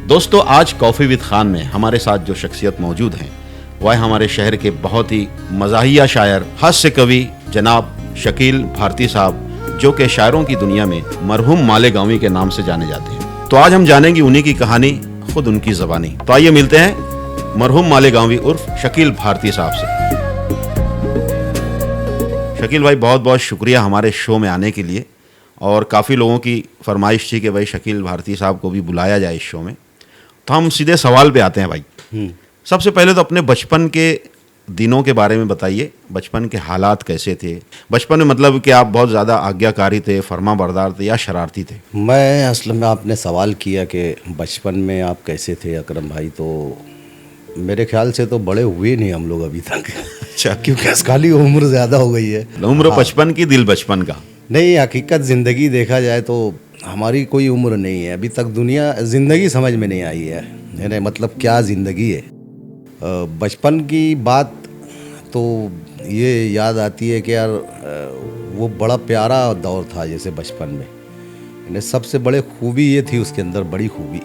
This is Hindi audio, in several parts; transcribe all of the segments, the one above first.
दोस्तों, आज कॉफ़ी विद खान में हमारे साथ जो शख्सियत मौजूद हैं वह हमारे शहर के बहुत ही मज़ाहिया शायर, हास्य कवि जनाब शकील भारती साहब, जो कि शायरों की दुनिया में मरहूम मालेगांवी के नाम से जाने जाते हैं। तो आज हम जानेंगे उन्हीं की कहानी, खुद उनकी ज़बानी। तो आइए मिलते हैं मरहूम मालेगांवी उर्फ शकील भारती साहब से। शकील भाई, बहुत बहुत शुक्रिया हमारे शो में आने के लिए। और काफ़ी लोगों की फरमाइश थी कि भाई शकील भारती साहब को भी बुलाया जाए इस शो में। तो हम सीधे सवाल पे आते हैं भाई। सबसे पहले तो अपने बचपन के दिनों के बारे में बताइए। बचपन के हालात कैसे थे? बचपन में मतलब कि आप बहुत ज़्यादा आज्ञाकारी थे, फर्माबरदार थे या शरारती थे? मैं असल में आपने सवाल किया कि बचपन में आप कैसे थे अकरम भाई, तो मेरे ख्याल से तो बड़े हुए नहीं हम लोग अभी तक। अच्छा, क्योंकि खाली उम्र ज़्यादा हो गई है। उम्र बचपन की, दिल बचपन का। नहीं, हकीकत ज़िंदगी देखा जाए तो हमारी कोई उम्र नहीं है अभी तक। दुनिया ज़िंदगी समझ में नहीं आई है, यानी मतलब क्या ज़िंदगी है। बचपन की बात तो ये याद आती है कि यार वो बड़ा प्यारा दौर था। जैसे बचपन में यानी सबसे बड़े खूबी ये थी, उसके अंदर बड़ी खूबी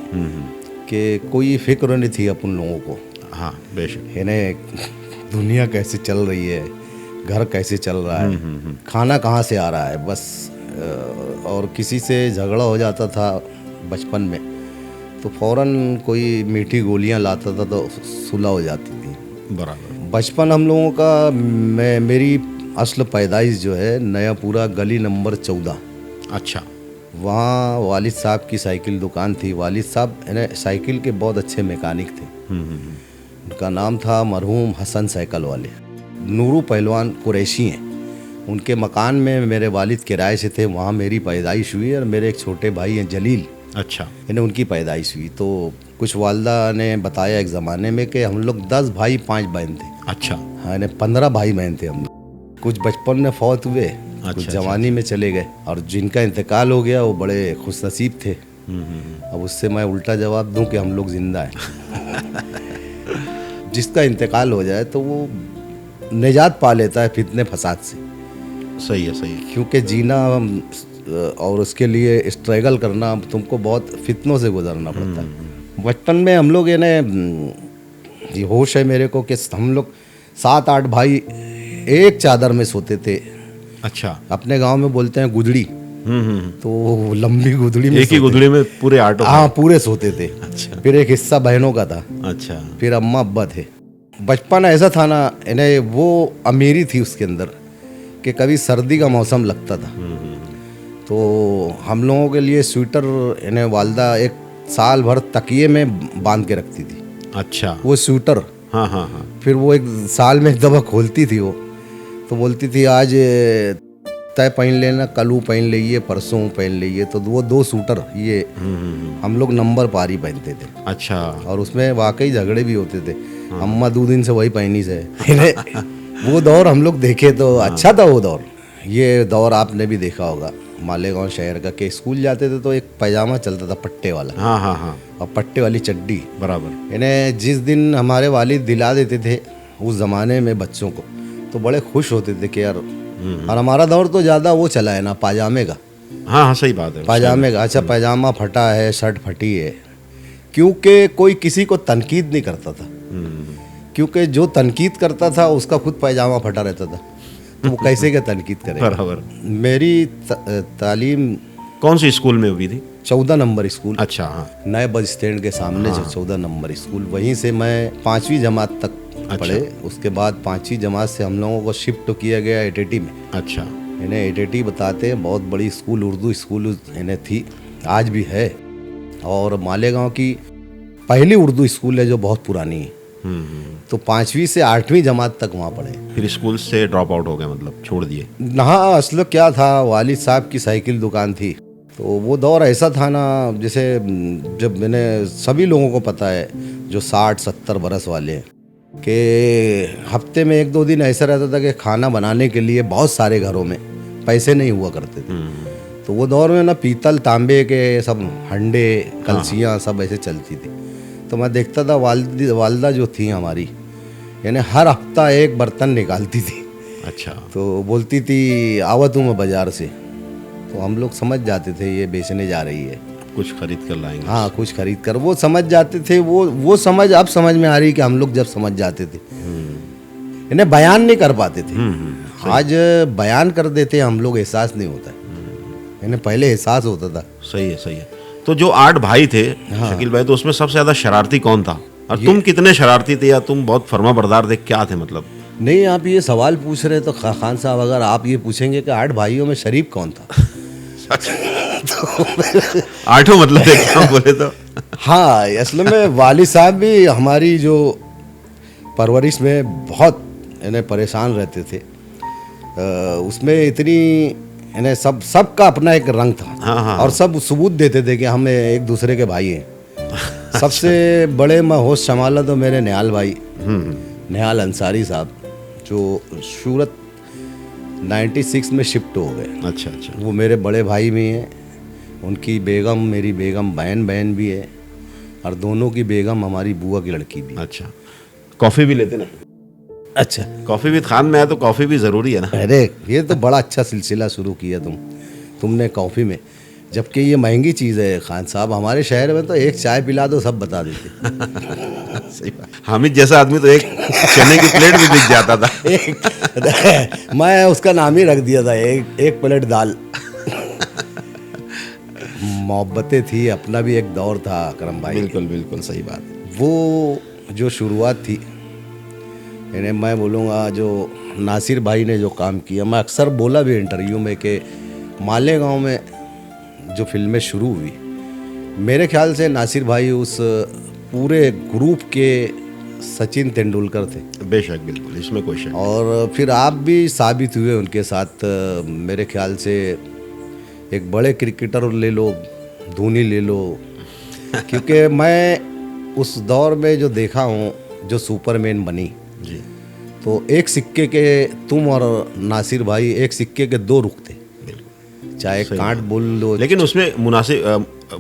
कि कोई फिक्र नहीं थी अपन लोगों को। हाँ बेशक। यानी दुनिया कैसे चल रही है, घर कैसे चल रहा है, खाना कहाँ से आ रहा है, बस। और किसी से झगड़ा हो जाता था बचपन में तो फ़ौरन कोई मीठी गोलियां लाता था तो सुलह हो जाती थी। बराबर। बचपन हम लोगों का, मेरी असल पैदाइश जो है नयापुरा गली नंबर 14। अच्छा। वहाँ वालिद साहब की साइकिल दुकान थी। वालिद साहब यानी साइकिल के बहुत अच्छे मैकेनिक थे। उनका नाम था मरहूम हसन साइकिल वाले। नूरू पहलवान कुरैशी हैं। उनके मकान में मेरे वालिद किराए से थे, वहाँ मेरी पैदाइश हुई। और मेरे एक छोटे भाई हैं जलील। अच्छा। यानी उनकी पैदाइश हुई। तो कुछ वालदा ने बताया एक ज़माने में कि हम लोग 10 भाई 5 बहन थे। अच्छा। हाँ, यानी 15 भाई बहन थे हम लोग। कुछ बचपन में फौत हुए, कुछ जवानी में चले गए, और जिनका इंतकाल हो गया वो बड़े खुशनसीब थे। अब उससे मैं उल्टा जवाब दूं कि हम लोग जिंदा हैं। जिसका इंतकाल हो जाए तो वो निजात पा लेता है फितने फसाद से। सही है, सही है। क्योंकि जीना और उसके लिए स्ट्रगल करना, तुमको बहुत फितनों से गुजरना पड़ता है। बचपन में हम लोग ये होश है मेरे को कि हम लोग 7-8 भाई एक चादर में सोते थे। अच्छा। अपने गांव में बोलते हैं गुदड़ी। तो लंबी गुदड़ी में एक ही गुदड़ी में पूरे 8? हाँ, पूरे सोते थे। अच्छा। फिर एक हिस्सा बहनों का था। अच्छा। फिर अम्मा अब्बा थे। बचपन ऐसा था ना, यानी वो अमीरी थी उसके अंदर कि कभी सर्दी का मौसम लगता था तो हम लोगों के लिए स्वेटर यानी वालदा एक साल भर तकिए में बांध के रखती थी। अच्छा। वो स्वेटर। हाँ हाँ हाँ। फिर वो एक साल में एक दफ़ा खोलती थी वो, तो बोलती थी आज तय पहन लेना, कल पहन लीजिए, परसों पहन लीजिए। तो वो 2 सूटर ये हम लोग नंबर पारी पहनते थे। अच्छा। और उसमें वाकई झगड़े भी होते थे। अम्मा 2 दिन से वही पहनी से। वो दौर हम लोग देखे तो अच्छा था वो दौर। ये दौर आपने भी देखा होगा मालेगांव शहर का, कि स्कूल जाते थे तो एक पैजामा चलता था पट्टे वाला। हाँ हाँ हाँ। और पट्टे वाली चड्डी। बराबर। यानी जिस दिन हमारे वालिद दिला देते थे उस ज़माने में बच्चों को, तो बड़े खुश होते थे कि यार। और हमारा दौर तो ज़्यादा वो चला है ना, पाजामे का। हाँ हाँ, सही बात है। पाजामे का। अच्छा, पैजामा फटा है, शर्ट फटी है, क्योंकि कोई किसी को तनकीद नहीं करता था। क्योंकि जो तनकीद करता था उसका खुद पैजामा फटा रहता था, तो वो कैसे क्या तनकीद करे। बराबर। मेरी तालीम कौन सी स्कूल में हुई थी? 14 नंबर स्कूल। अच्छा। हाँ। नए बस स्टैंड के सामने जो 14 नंबर स्कूल, वहीं से मैं 5वीं जमात तक पढ़े। उसके बाद 5वीं जमात से हम लोगों को शिफ्ट किया गया एटीटी में। अच्छा। इन्हें एटीटी बताते हैं, बहुत बड़ी स्कूल, उर्दू स्कूल इन्हें थी, आज भी है। और मालेगांव की पहली उर्दू स्कूल है जो बहुत पुरानी है। तो 5वीं से 8वीं जमात तक वहाँ पढ़े। फिर स्कूल से ड्रॉप आउट हो गए, मतलब छोड़ दिए? हाँ, असल क्या था, वालिद साहब की साइकिल दुकान थी। तो वो दौर ऐसा था ना, जैसे जब मैंने, सभी लोगों को पता है जो 60-70 बरस वाले हैं, कि हफ्ते में 1-2 दिन ऐसा रहता था कि खाना बनाने के लिए बहुत सारे घरों में पैसे नहीं हुआ करते थे। तो वो दौर में ना पीतल तांबे के सब हंडे, कलसियाँ सब ऐसे चलती थी। तो मैं देखता था वालदा जो थी हमारी, यानी हर हफ्ता एक बर्तन निकालती थी। अच्छा। तो बोलती थी आवत हूँ मैं बाज़ार से, तो हम लोग समझ जाते थे ये बेचने जा रही है। कुछ खरीद कर लाएंगे। हाँ, कुछ खरीद कर वो समझ जाते थे। वो समझ अब समझ में आ रही कि हम लोग जब समझ जाते थे, इन्हें बयान नहीं कर पाते थे। आज बयान कर देते हैं हम लोग, एहसास नहीं होता है। इन्हें पहले एहसास होता था। सही है, सही है। तो जो 8 भाई थे शकील भाई, तो उसमें सबसे ज्यादा शरारती कौन था? और तुम कितने शरारती थे, या तुम बहुत फर्माबरदार थे, क्या थे मतलब? नहीं, आप ये सवाल पूछ रहे हैं तो खान साहब, अगर आप ये पूछेंगे कि 8 भाइयों में शरीफ कौन था आठों मतलब है क्या बोले तो? हाँ, असल में वालिद साहब भी हमारी जो परवरिश में बहुत इन्हें परेशान रहते थे। उसमें इतनी इन्हें सबका अपना एक रंग था। हाँ। और सब सबूत देते थे कि हम एक दूसरे के भाई हैं। सबसे बड़े मैं होश संभाला तो मेरे निहाल भाई, निहाल अंसारी साहब, जो सूरत 96 में शिफ्ट हो गए। अच्छा। वो मेरे बड़े भाई भी हैं। उनकी बेगम मेरी बेगम बहन भी है, और दोनों की बेगम हमारी बुआ की लड़की भी। अच्छा, कॉफी भी लेते ना? अच्छा, कॉफी भी खान में है तो कॉफी भी जरूरी है ना? अरे ये तो बड़ा अच्छा सिलसिला शुरू किया तुमने कॉफ़ी में, जबकि ये महंगी चीज़ है खान साहब। हमारे शहर में तो एक चाय पिला दो सब बता देते। सही बात। हामिद जैसा आदमी तो एक चने की प्लेट भी दिख जाता था। मैं उसका नाम ही रख दिया था, एक प्लेट दाल। मोहब्बतें थी, अपना भी एक दौर था करम भाई। बिल्कुल सही बात। वो जो शुरुआत थी, इन्हें मैं बोलूँगा जो नासिर भाई ने जो काम किया, मैं अक्सर बोला भी इंटरव्यू में कि मालेगांव में जो फिल्में शुरू हुई, मेरे ख्याल से नासिर भाई उस पूरे ग्रुप के सचिन तेंदुलकर थे। बेशक, बिल्कुल, इसमें कोई शक। और फिर आप भी साबित हुए उनके साथ। मेरे ख्याल से एक बड़े क्रिकेटर ले लो, धोनी ले लो, क्योंकि मैं उस दौर में जो देखा हूँ, जो सुपरमैन बनी जी, तो एक सिक्के के, तुम और नासिर भाई एक सिक्के के 2 रुख थे। चाहे कांट बोल लो, लेकिन उसमें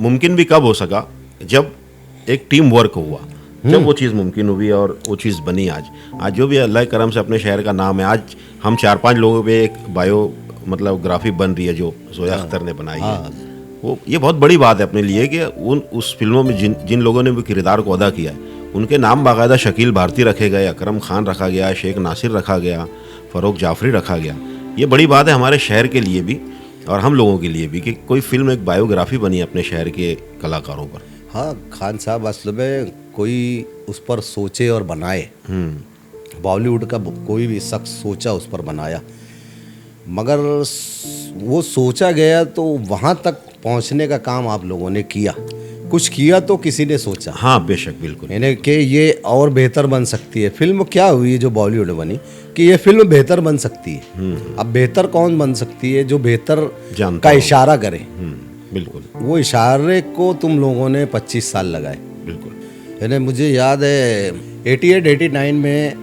मुमकिन भी कब हो सका, जब एक टीम वर्क हुआ, जब वो चीज़ मुमकिन हुई और वो चीज़ बनी। आज जो भी अल्लाह के करम से अपने शहर का नाम है, आज हम 4-5 लोगों पे एक बायो मतलब ग्राफी बन रही है जो जोया अख्तर ने बनाई है। वो ये बहुत बड़ी बात है अपने लिए कि उस फिल्मों में जिन लोगों ने भी किरदार को अदा किया है, उनके नाम बाकायदा शकील भारती रखे गए, अकरम खान रखा गया, शेख नासिर रखा गया, फ़रूक जाफरी रखा गया। ये बड़ी बात है हमारे शहर के लिए भी और हम लोगों के लिए भी कि कोई फिल्म, एक बायोग्राफी बनी अपने शहर के कलाकारों पर। हाँ खान साहब, असल में कोई उस पर सोचे और बनाए। बॉलीवुड का कोई भी शख्स सोचा, उस पर बनाया, मगर वो सोचा गया तो वहाँ तक पहुँचने का काम आप लोगों ने किया। कुछ किया तो किसी ने सोचा। हाँ बेशक, बिल्कुल, यानी कि ये और बेहतर बन सकती है। फिल्म क्या हुई जो बॉलीवुड बनी कि ये फिल्म बेहतर बन सकती है। अब बेहतर कौन बन सकती है? जो बेहतर का इशारा करे। बिल्कुल, वो इशारे को तुम लोगों ने 25 साल लगाए। बिल्कुल, यानी मुझे याद है 88-89 में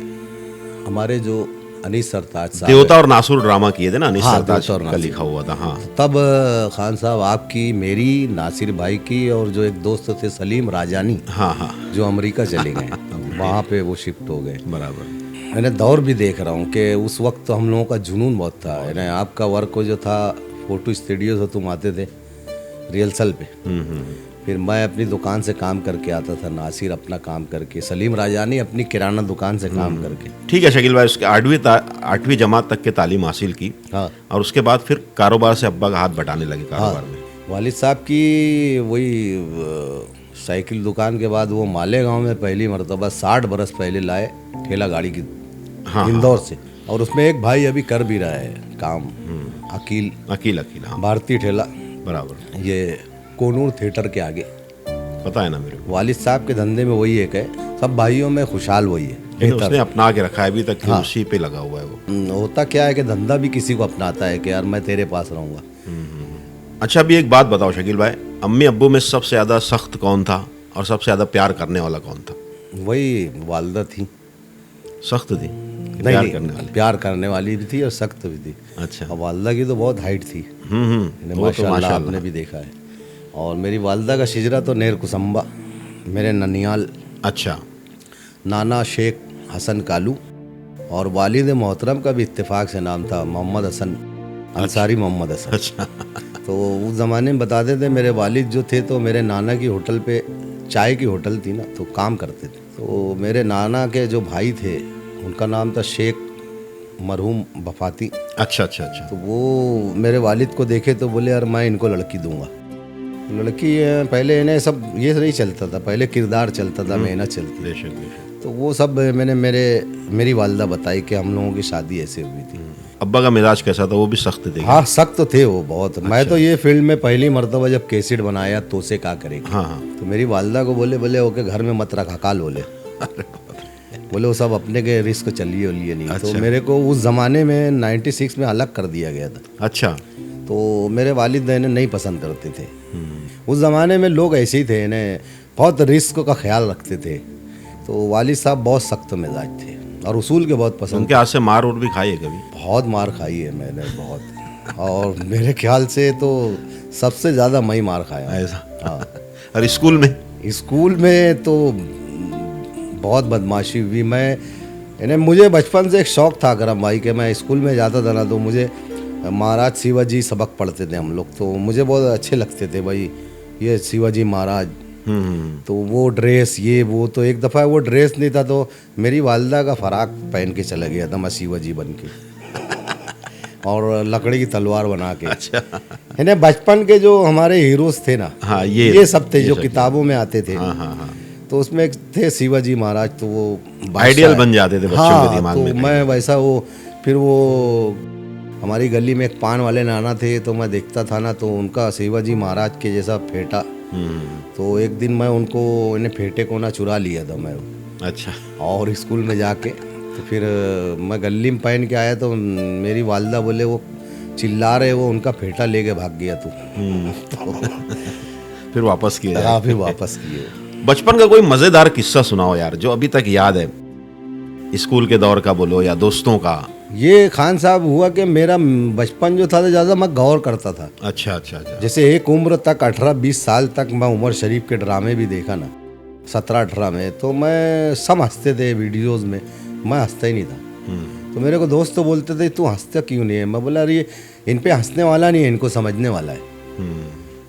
हमारे जो अनीस सरताज साहब, देवता और नासुर ड्रामा किए थे ना, अनीस हाँ, सरताज का लिखा हुआ था। हाँ, तब खान साहब आपकी, मेरी, नासिर भाई की, और जो एक दोस्त थे सलीम राजानी, हाँ, जो अमेरिका चले गए, वहाँ पे वो शिफ्ट हो गए। बराबर। मैंने दौर भी देख रहा हूँ कि उस वक्त तो हम लोगों का जुनून बहुत था। यानी आपका वर्क जो था, फोटो स्टूडियो से तुम आते थे रिहर्सल पे, फिर मैं अपनी दुकान से काम करके आता था, नासिर अपना काम करके, सलीम राजानी अपनी किराना दुकान से काम करके। ठीक है शकील भाई, उसके 8वीं जमात तक के तालीम हासिल की। हाँ, और उसके बाद फिर कारोबार से अब्बा का हाथ बटाने लगे कारोबार में। वालिद साहब की वही साइकिल दुकान के बाद वो मालेगांव में पहली मरतबा 60 बरस पहले लाए ठेला गाड़ी की, इंदौर से। और उसमें एक भाई अभी कर भी रहा है काम, अकील, हाँ, भारतीय ठेला, बराबर, ये कोनूर थिएटर के आगे। पता है ना मेरे को। वालिद साहब के धंधे में वही एक है, सब भाइयों में खुशहाल वही है। लेकिन उसने अपना के रखा है अभी तक, हाँ, उसी पे लगा हुआ है वो। होता क्या है कि धंधा भी किसी को अपनाता है कि यार मैं तेरे पास रहूँगा। अच्छा, अभी एक बात बताओ शकील भाई, अम्मी अब्बू में सबसे ज़्यादा सख्त कौन था और सबसे ज़्यादा प्यार करने वाला कौन था? वही वालदा थी। सख्त थी? प्यार करने वाली भी थी और सख्त भी थी। अच्छा। और वालदा की तो बहुत हाइट थी, माशाल्लाह, आपने भी देखा है। और मेरी वालदा का शिजरा तो नेर कुसम्बा, मेरे ननियाल। अच्छा। नाना शेख हसन कालू, और वालिद मोहतरम का भी इत्तेफाक से नाम था मोहम्मद हसन अंसारी मोहम्मद हसन। अच्छा। तो उस ज़माने में बताते थे, मेरे वालिद जो थे तो मेरे नाना की होटल पे, चाय की होटल थी ना, तो काम करते थे। तो मेरे नाना के जो भाई थे उनका नाम था शेख मरहूम बफाती। अच्छा अच्छा अच्छा। तो वो मेरे वालिद को देखे तो बोले यार मैं इनको लड़की दूंगा। लड़की पहले इन्हें सब ये नहीं चलता था, पहले किरदार चलता था, मेहनत चलती थी। बेशक बेशक। तो वो सब मैंने मेरी वालदा बताई कि हम लोगों की शादी ऐसे हुई थी। अब्बा का मिजाज कैसा था? वो भी सख्त थे? हाँ सख्त तो थे वो बहुत। मैं तो ये फील्ड में पहली मर्तबा जब कैसेट बनाया तो से क्या करेगी, हाँ हाँ। तो मेरी वालदा को बोले ओके घर में मत रखा काल बोले वो सब अपने के रिस्क चलिए लिए नहीं। अच्छा। तो मेरे को उस ज़माने में 96 में अलग कर दिया गया था। अच्छा। तो मेरे वालिद इन्हें नहीं पसंद करते थे। उस ज़माने में लोग ऐसे ही थे, इन्हें बहुत रिस्क का ख्याल रखते थे। तो वालिद साहब बहुत सख्त मिजाज थे और उसूल के बहुत पसंद। उनके हाथ से मार उर भी खाई है कभी? बहुत मार खाई है मैंने, बहुत। और मेरे ख्याल से तो सबसे ज़्यादा मैं ही मार खाया। ऐसा? हाँ। और स्कूल में? स्कूल में तो बहुत बदमाशी हुई। मुझे बचपन से एक शौक़ था करम भाई कि मैं स्कूल में जाता था ना, तो मुझे महाराज शिवाजी सबक पढ़ते थे हम लोग, तो मुझे बहुत अच्छे लगते थे भाई ये शिवाजी महाराज। तो वो ड्रेस ये वो, तो एक दफ़ा वो ड्रेस नहीं था तो मेरी वालदा का फराक पहन के चला गया था मैं शिवाजी बन के और लकड़ी की तलवार बना के। अच्छा। इन्हें बचपन के जो हमारे हीरोज थे ना, हाँ, ये सब थे जो किताबों में आते थे। हाँ हाँ हाँ। तो उसमें एक थे शिवाजी महाराज, तो वो आइडियल बन जाते थे बच्चों के दिमाग तो में। मैं वैसा फिर वो हमारी गली में एक पान वाले नाना थे, तो मैं देखता था ना, तो उनका शिवाजी महाराज के जैसा फेटा। तो एक दिन मैं इन्हें फेटे को ना चुरा लिया था मैं। अच्छा। और स्कूल में जाके तो फिर मैं गली में पहन के आया तो मेरी वालदा बोले वो चिल्ला रहे, वो उनका फेटा लेके भाग गया तू। फिर वापस किए? हाँ, फिर वापस किए। बचपन का कोई मज़ेदार किस्सा सुनाओ यार, जो अभी तक याद है, स्कूल के दौर का बोलो या दोस्तों का। ये खान साहब हुआ कि मेरा बचपन जो था तो ज़्यादा मैं गौर करता था। अच्छा अच्छा अच्छा। जैसे एक उम्र तक 18-20 साल तक मैं उमर शरीफ के ड्रामे भी देखा ना, 17-18 में, तो मैं सब हंसते थे वीडियोस में, मैं हंसता ही नहीं था। तो मेरे को दोस्त तो बोलते थे तू हंसता क्यों नहीं है? मैं बोला अरे इन पे हंसने वाला नहीं है, इनको समझने वाला है।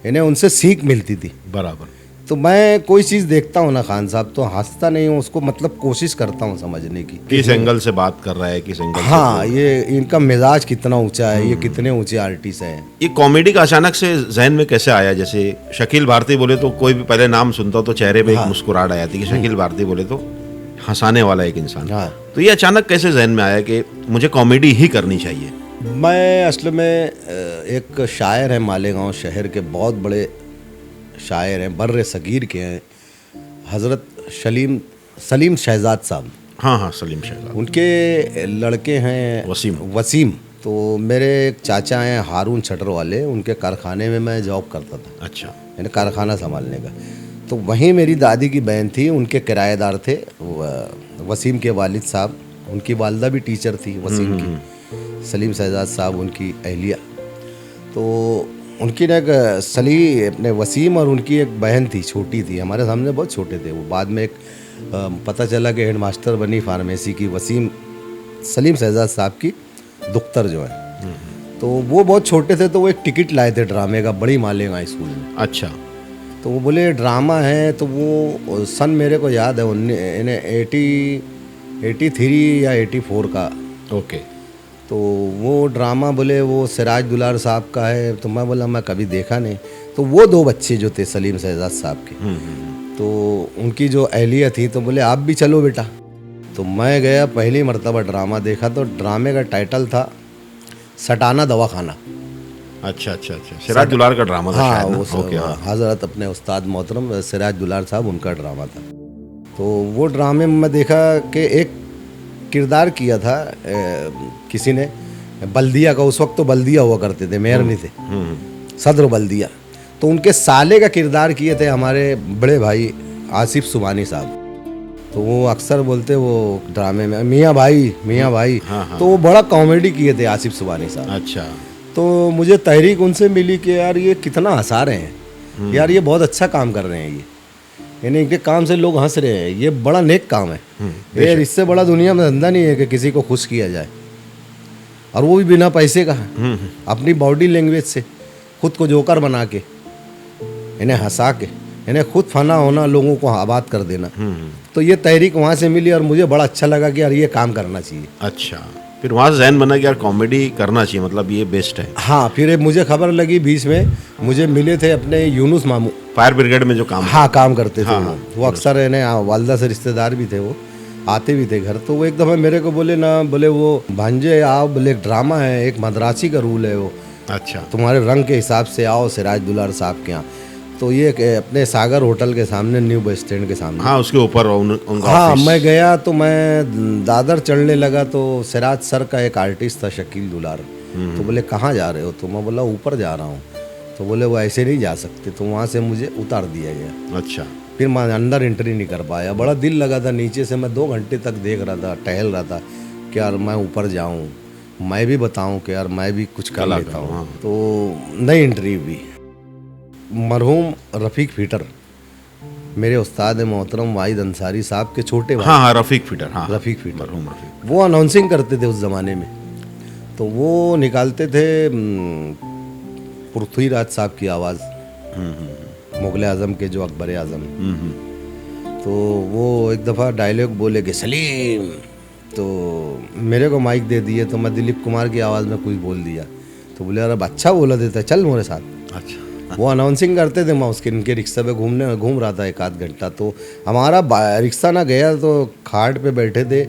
इन्हें उनसे सीख मिलती थी। बराबर। तो मैं कोई चीज़ देखता हूँ ना खान साहब, तो हंसता नहीं हूँ, उसको मतलब कोशिश करता हूँ समझने की किस एंगल से बात कर रहा है, किस एंगल से। हाँ, ये इनका मिजाज कितना ऊंचा है, ये कितने ऊंचे आर्टिस्ट हैं। ये कॉमेडी का अचानक से जहन में कैसे आया? जैसे शकील भारती बोले तो कोई भी पहले नाम सुनता तो चेहरे पे एक मुस्कुराहट आ जाती कि शकील भारती बोले तो हंसाने वाला एक इंसान। हाँ। तो ये अचानक कैसे जहन में आया कि मुझे कॉमेडी ही करनी चाहिए? मैं असल में एक शायर है मालेगांव शहर के, बहुत बड़े शायर हैं, बर्रे सगीर के हैं, हज़रत सलीम शहजाद साहब। हाँ हाँ, सलीम शहजाद। उनके लड़के हैं वसीम। तो मेरे एक चाचा हैं हारून छटर वाले, उनके कारखाने में मैं जॉब करता था। अच्छा। यानी कारखाना संभालने का। तो वहीं मेरी दादी की बहन थी, उनके किराएदार थे वसीम के वालिद साहब। उनकी वालदा भी टीचर थी वसीम की, सलीम शहजाद साहब उनकी अहलिया। तो उनकी ना एक अपने वसीम और उनकी एक बहन थी, छोटी थी, हमारे सामने बहुत छोटे थे वो। बाद में एक पता चला कि हेडमास्टर बनी फार्मेसी की, सलीम शहजाद साहब की दुख्तर जो है। तो वो बहुत छोटे थे, तो वो एक टिकट लाए थे ड्रामे का, बड़ी मालेगांव स्कूल में। अच्छा। तो वो बोले ड्रामा है, तो वो सन मेरे को याद है इन्हें 83 या 84 का। ओके। तो वो ड्रामा बोले वो सिराज दुलार साहब का है। तो मैं बोला मैं कभी देखा नहीं। तो वो दो बच्चे जो थे सलीम शहजाद साहब के, तो उनकी जो अहलिया थी, तो बोले आप भी चलो बेटा। तो मैं गया, पहली मर्तबा ड्रामा देखा। तो ड्रामे का टाइटल था सटाना दवाखाना। अच्छा अच्छा अच्छा। सिराज दुलार का ड्रामा था? हाँ, शायद वो हज़रत अपने उस्ताद मोहतरम सिराज दुलार साहब, उनका ड्रामा था। तो वो ड्रामे में मैं देखा कि एक किरदार किया था किसी ने बल्दिया का। उस वक्त तो बल्दिया हुआ करते थे, मेयर नहीं थे, सदर बल्दिया। तो उनके साले का किरदार किए थे हमारे बड़े भाई आसिफ सुबानी साहब। तो वो अक्सर बोलते वो ड्रामे में मियाँ भाई मियाँ भाई। तो वो बड़ा कॉमेडी किए थे आसिफ सुबानी साहब। अच्छा। तो मुझे तहरीक उनसे मिली कि यार ये कितना हंसा रहे हैं, यार ये बहुत अच्छा काम कर रहे हैं, यानी इनके काम से लोग हंस रहे हैं, ये बड़ा नेक काम है। यार इससे बड़ा दुनिया में धंधा नहीं है कि किसी को खुश किया जाए, और वो भी बिना पैसे का, अपनी बॉडी लैंग्वेज से। खुद को जोकर बना के, इन्हें हंसा के, इन्हें खुद फना होना, लोगों को आबाद कर देना। तो ये तहरीक वहाँ से मिली और मुझे बड़ा अच्छा लगा कि यार ये काम करना चाहिए। अच्छा, फिर वहाँ से जहन बना कि यार कॉमेडी करना चाहिए, मतलब ये बेस्ट है। हाँ, फिर मुझे खबर लगी बीच में, मुझे मिले थे अपने यूनुस मामू, फायर ब्रिगेड में जो काम हाँ काम करते थे। हाँ, वो अक्सर इन्हें वालदा से रिश्तेदार भी थे, वो आते भी थे घर। तो वो एक दफ़ा मेरे को बोले ना, बोले वो भांजे आओ, बोले एक ड्रामा है, एक मद्रासी का रूल है वो, अच्छा, तुम्हारे रंग के हिसाब से आओ सिराज दुलार साहब के यहाँ। तो ये अपने सागर होटल के सामने, न्यू बस स्टैंड के सामने। हाँ, उसके ऊपर उनका हाँ, ऑफिस। मैं गया तो मैं दादर चढ़ने लगा तो सिराज सर का एक आर्टिस्ट था शकील दुलार, तो बोले कहाँ जा रहे हो? तो मैं बोला ऊपर जा रहा हूँ। तो बोले वो ऐसे नहीं जा सकते, तो वहाँ से मुझे उतार दिया गया। अच्छा, फिर मैं अंदर एंट्री नहीं कर पाया, बड़ा दिल लगा था। नीचे से मैं 2 घंटे तक देख रहा था, टहल रहा था कि यार मैं ऊपर जाऊँ, मैं भी बताऊँ कि यार मैं भी कुछ कर लेता हूँ। तो नई एंट्री हुई। मरहूम रफ़ीक फ़िटर, मेरे उस्ताद मोहतरम वाहिद अंसारी साहब के छोटे भाई। हाँ, रफ़ीक फ़िटर, हाँ, रफ़ीक फ़िटर, मरहूम रफ़ीक। वो अनाउंसिंग करते थे उस ज़माने में। तो वो निकालते थे पृथ्वीराज साहब की आवाज़, मुग़ल आज़म के जो अकबर आज़म। तो वो एक दफ़ा डायलॉग बोले कि सलीम, तो मेरे को माइक दे दिए, तो मैं दिलीप कुमार की आवाज़ में कुछ बोल दिया। तो बोले यार अब अच्छा बोला देता, चल मेरे साथ। अच्छा, वो अनाउंसिंग करते थे, मैं उसके इनके रिक्शा पे घूम रहा था 1 आध घंटा। तो हमारा रिक्शा ना गया, तो खाट पे बैठे थे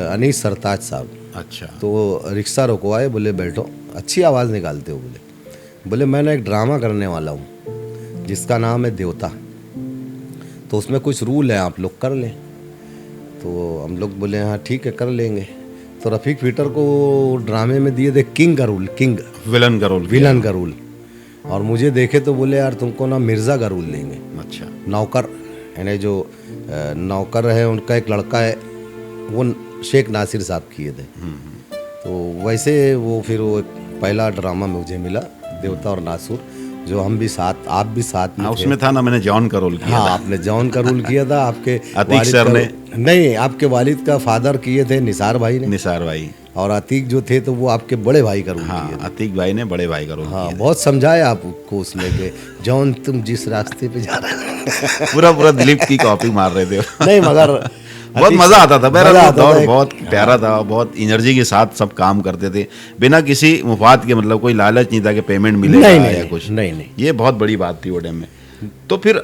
अनीस सरताज साहब। अच्छा, तो रिक्शा रुकवाए, बोले बैठो, अच्छी आवाज़ निकालते हो। बोले मैंने एक ड्रामा करने वाला हूँ जिसका नाम है देवता, तो उसमें कुछ रूल है, आप लोग कर लें। तो हम लोग बोले हाँ ठीक है कर लेंगे। तो रफ़ीक फ़िटर को ड्रामे में दिए थे किंग का रूल, किंग विलन का रोल, विलन का रूल। और मुझे देखे तो बोले यार तुमको ना मिर्ज़ा का रूल देंगे। अच्छा, नौकर, यानी जो नौकर है उनका एक लड़का है, वो शेख नासिर साहब किए थे। तो वैसे वो फिर वो पहला ड्रामा मुझे मिला, देवता और नासुर, जो हम भी साथ, आप भी साथ में थे। उसमें था ना, मैंने जॉन का रोल किया हाँ, था। आपने जॉन का रोल किया था। आपके अतीक वालिद सर का- ने, नहीं, आपके वालिद का फादर किए थे निसार भाई ने, निसार भाई। और अतीक जो थे तो वो आपके बड़े भाई का रोल हाँ, किए थे। अतीक भाई ने बड़े भाई का रोल हाँ, किया बहुत समझाया आपको उसमें कि जॉन तुम जिस रास्ते पे जा रहे हो। पूरा दिलीप की कॉपी मार रहे थे। नहीं मगर बहुत मजा आता था, मजा आता दौर था एक- बहुत प्यारा था, बहुत एनर्जी के साथ सब काम करते थे, बिना किसी मुफाद के, मतलब कोई लालच नहीं था कि पेमेंट मिलेगा या कुछ। नहीं। ये बहुत बड़ी बात थी वो टाइम में। तो फिर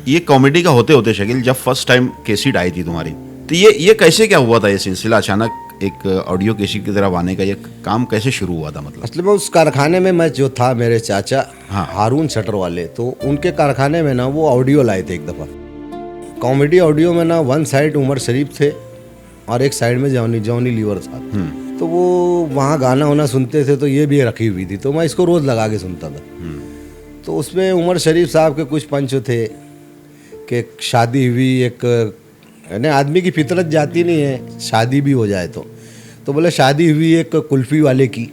ये कॉमेडी का होते होते शकील, जब फर्स्ट टाइम कैसेट आई थी तुम्हारी, तो ये कैसे क्या हुआ था? ये सिलसिला अचानक एक ऑडियो कैसेट की तरफ आने का ये काम कैसे शुरू हुआ था? मतलब असल में उस कारखाने में मैं जो था, मेरे चाचा हाँ। हारून शटर वाले, तो उनके कारखाने में ना वो ऑडियो लाए थे एक दफ़ा। कॉमेडी ऑडियो में ना 1 साइड उमर शरीफ थे और एक साइड में जॉनी लीवर साहब। तो वो वहाँ गाना वाना सुनते थे, तो ये भी रखी हुई थी, तो मैं इसको रोज़ लगा के सुनता था। तो उसमें उमर शरीफ साहब के कुछ पंच थे कि शादी हुई, एक यानी आदमी की फितरत जाती नहीं है शादी भी हो जाए तो बोले शादी हुई एक कुल्फ़ी वाले की,